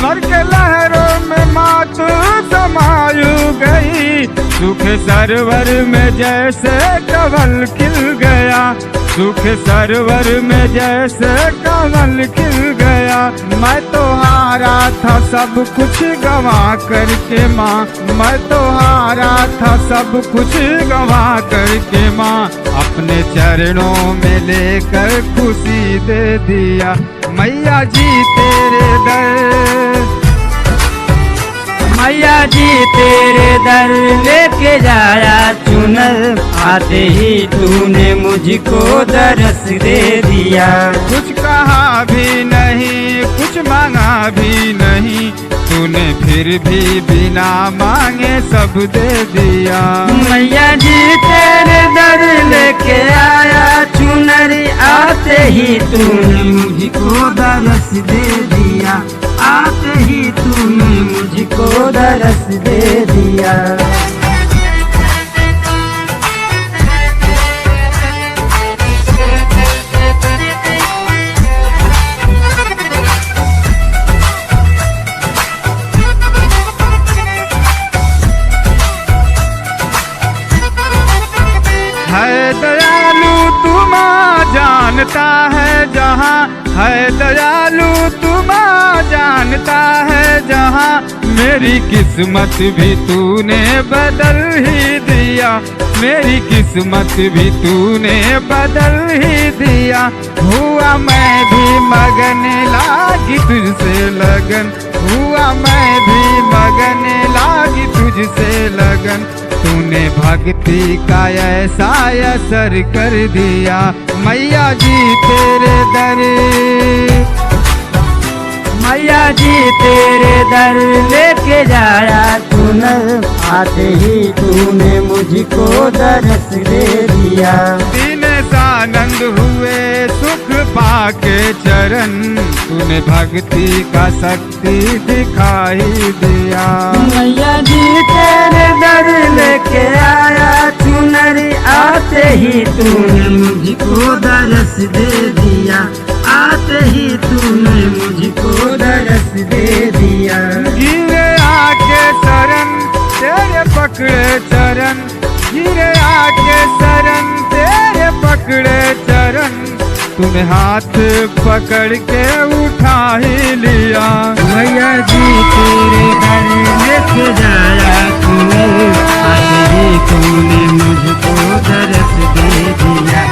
स्वर के लहरों में मात समायु गई, सुख सरोवर में जैसे कमल खिल गया, सुख सरोवर में जैसे कमल खिल गया। मैं तो हारा था सब कुछ गंवा करके माँ, मैं तो हारा था सब कुछ गंवा करके माँ, अपने चरणों में लेकर खुशी दे दिया। मैया जी तेरे दर, मैया जी तेरे दर लेके जाया चुनर, आते ही तूने मुझको दरस दे दिया। कुछ कहा भी नहीं, कुछ मांगा भी नहीं, तूने फिर भी बिना मांगे सब दे दिया। मैया जी तेरे दर लेके आया चुनर, आते ही तूने मुझको दरस दे दिया, आते ही तूने मुझको दरस दे दिया। है दयालु तू माँ जानता है जहाँ, है दयालु तू माँ जानता है जहाँ, मेरी किस्मत भी तूने बदल ही दिया, मेरी किस्मत भी तूने बदल ही दिया। हुआ मैं भी मगन लागी तुझसे लगन, हुआ मैं भी मगन लागी तुझसे लगन, तूने भक्ति का ऐसा असर कर दिया। मैया जी तेरे दर, मैया जी तेरे दर लेके जाया चुनर, आते ही तूने मुझको दरस दे दिया। दीन सानंद हुए सुख पाके चरण, तूने भक्ति का शक्ति दिखाई दिया। मैया जी तेरे दर लेके आया चुनर, आते ही तूने मुझको दरस दे दिया, आते ही तूने मुझको दरस दे दिया। गिरे आके शरण तेरे पकड़े चरण, गिरे आके शरण तेरे पकड़े चरण, तूने हाथ पकड़ के उठा ही लिया। मैया जी तेरे दर लेके जाया तूने, आते ही तूने मुझको दरस दे दिया।